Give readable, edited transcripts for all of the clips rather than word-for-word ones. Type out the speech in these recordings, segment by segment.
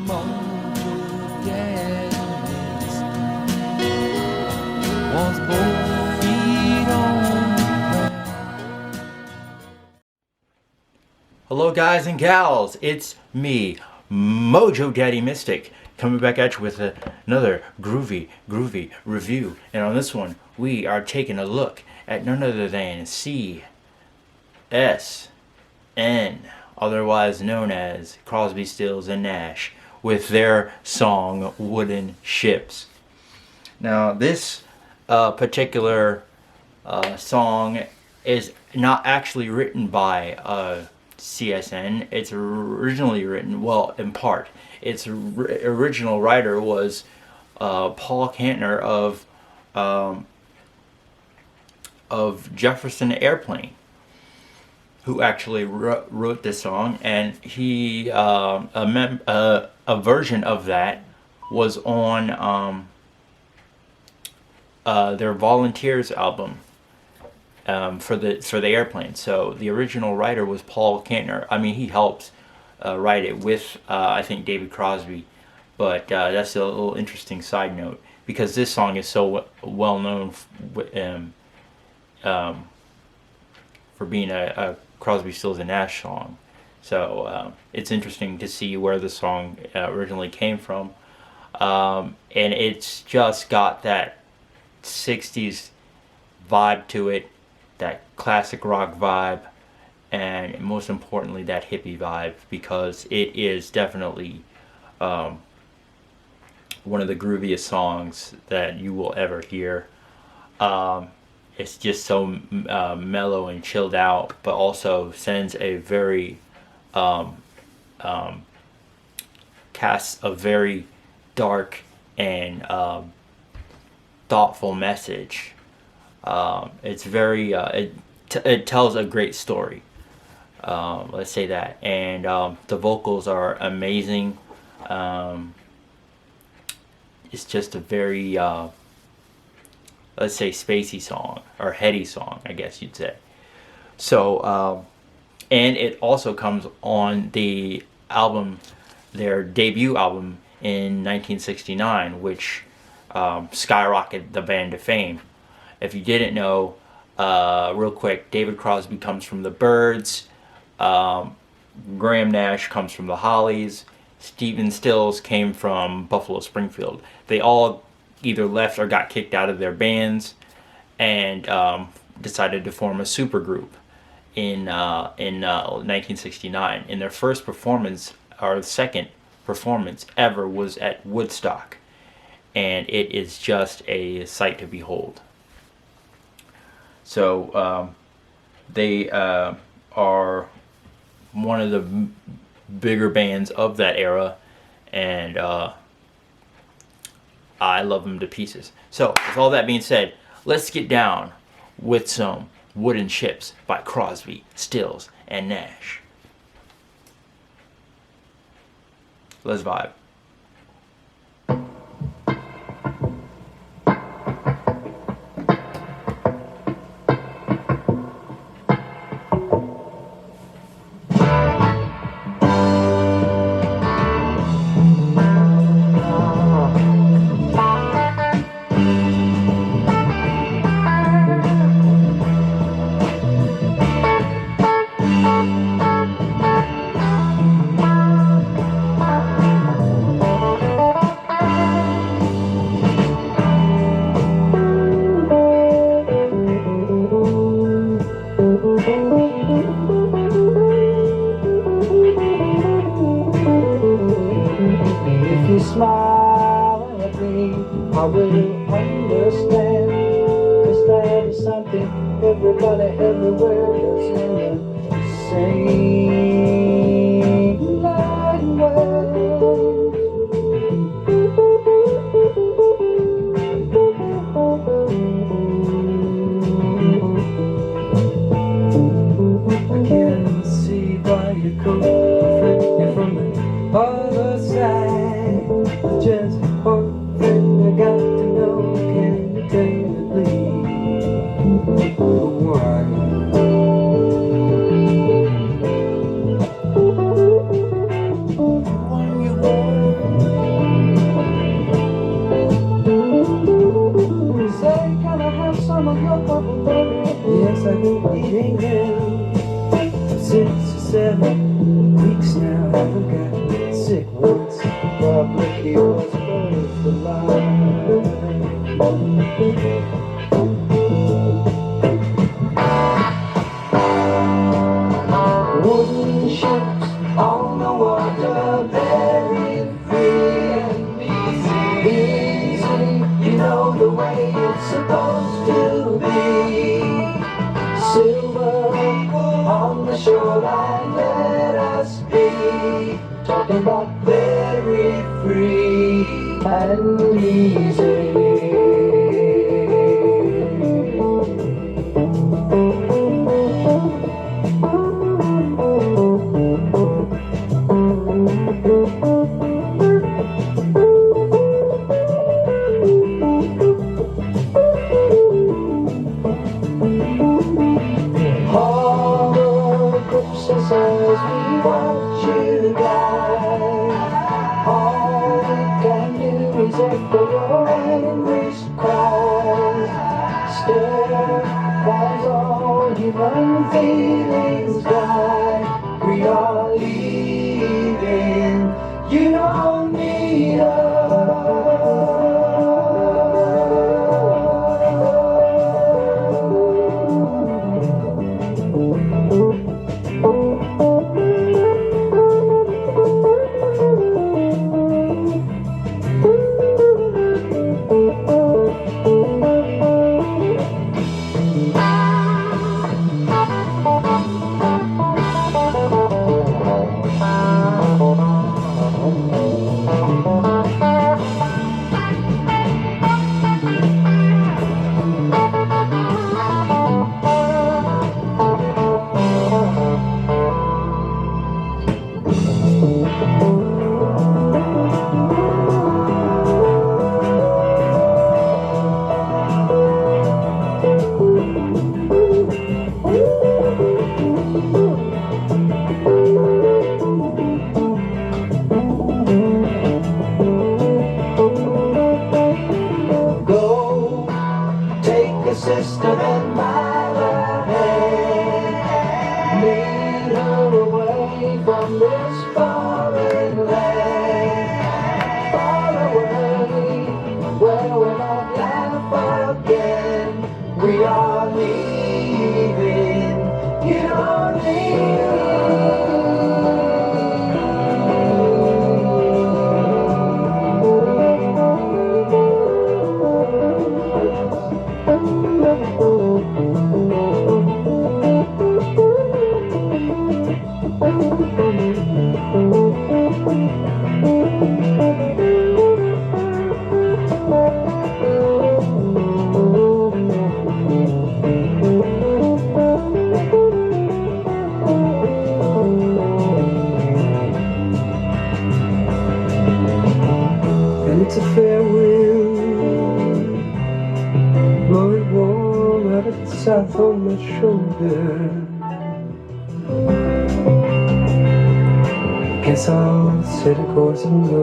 Mojo Daddy was both feet on the ground. Hello guys and gals, it's me, Mojo Daddy Mystic, coming back at you with another groovy review. And on this one, we are taking a look at none other than C.S.N., otherwise known as Crosby, Stills, and Nash, with their song Wooden Ships. Now this particular song is not actually written by CSN. It's originally written, well, in part. Its original writer was Paul Kantner of Jefferson Airplane, who actually wrote this song, and he a version of that was on their Volunteers album. For the Airplane. So the original writer was Paul Kantner. I mean, he helped write it with I think David Crosby, but that's a little interesting side note because this song is so well known for being a Crosby, Stills, and Nash song. So it's interesting to see where the song originally came from, and it's just got that 60s vibe to it, that classic rock vibe, and most importantly that hippie vibe, because it is definitely one of the grooviest songs that you will ever hear. It's just so mellow and chilled out, but also sends a very casts a very dark and thoughtful message. It's very it tells a great story, let's say that, and the vocals are amazing. It's just a very let's say spacey song, or heady song, I guess you'd say. So and it also comes on the album, their debut album in 1969, which skyrocketed the band to fame. If you didn't know, real quick, David Crosby comes from the Byrds, Graham Nash comes from the Hollies, Stephen Stills came from Buffalo Springfield. They all either left or got kicked out of their bands and decided to form a supergroup in 1969. And their first performance, or second performance ever, was at Woodstock, and it is just a sight to behold. So they are one of the bigger bands of that era, and I love them to pieces. So with all that being said, let's get down with some Wooden Ships by Crosby, Stills, and Nash. Let's vibe. If you smile at me, I will understand. 'Cause that is something everybody everywhere does in the same language. I can see why you could reflect from the other side. Just one thing I got to know, can you tell me please why? When you want 7 weeks now, haven't got sick once. Probably keep us both alive. Wooden ships on the water, very free and easy. You know the way it's supposed to be. Silver on the shoreline, let us be. Talking about very free and easy. As we watch you die, all we can do is echo your anguished cries. Sterilize all human feelings die. We are leaving, you don't need us. Sister and my hand, lead her away from this foreign land, far away, where we'll not laugh again. We are leaving, you don't leave. And it's a fair wind, blowing warm out of the south on my shoulder. Guess I'll set a course and go.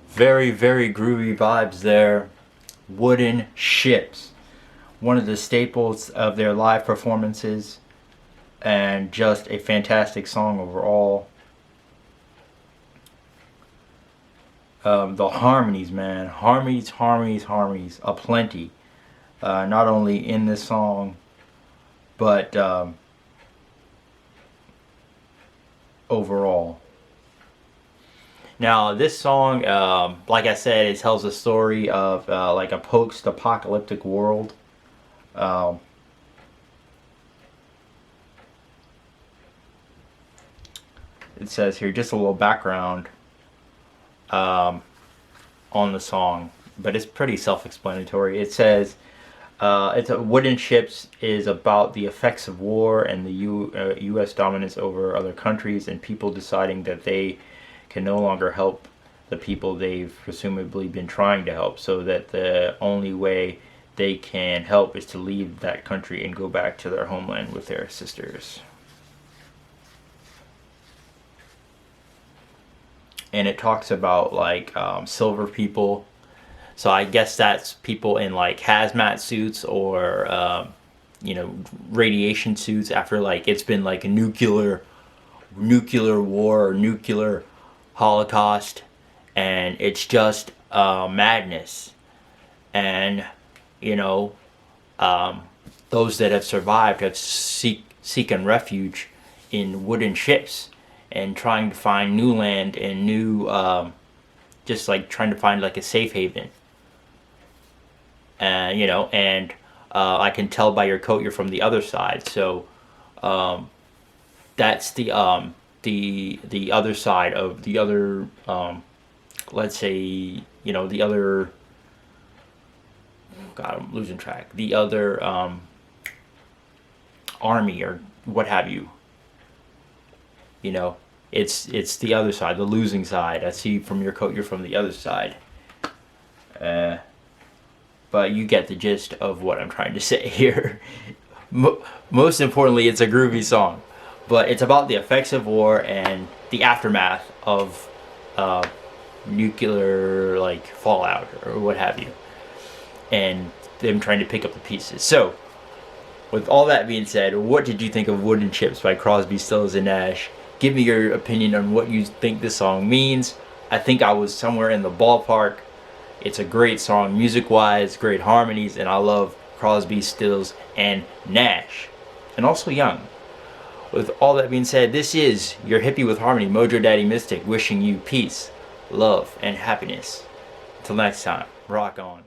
Very, very groovy vibes there. Wooden Ships, one of the staples of their live performances, and just a fantastic song overall. The harmonies, man, harmonies aplenty. Not only in this song, but overall. Now, this song, like I said, it tells a story of like a post-apocalyptic world. It says here just a little background on the song, but it's pretty self-explanatory. It says Wooden Ships is about the effects of war and the U.S. dominance over other countries, and people deciding that they can no longer help the people they've presumably been trying to help, so that the only way they can help is to leave that country and go back to their homeland with their sisters. and it talks about like silver people. So I guess that's people in like hazmat suits or radiation suits after like it's been like a nuclear war or nuclear holocaust, and it's just madness. And those that have survived have seeking refuge in wooden ships and trying to find new land and new just like trying to find like a safe haven. And I can tell by your coat you're from the other side. So that's the other side of the other let's say the other, God, I'm losing track, the other army or what have you. It's the other side, the losing side. I see from your coat you're from the other side. But you get the gist of what I'm trying to say here. Most importantly, it's a groovy song, but it's about the effects of war and the aftermath of nuclear like fallout or what have you, and them trying to pick up the pieces. So, with all that being said, what did you think of Wooden Chips by Crosby, Stills, and Nash? Give me your opinion on what you think this song means. I think I was somewhere in the ballpark. It's a great song, music-wise, great harmonies, and I love Crosby, Stills, and Nash. And also Young. With all that being said, this is your Hippie with Harmony, Mojo Daddy Mystic, wishing you peace, love, and happiness. Until next time, rock on.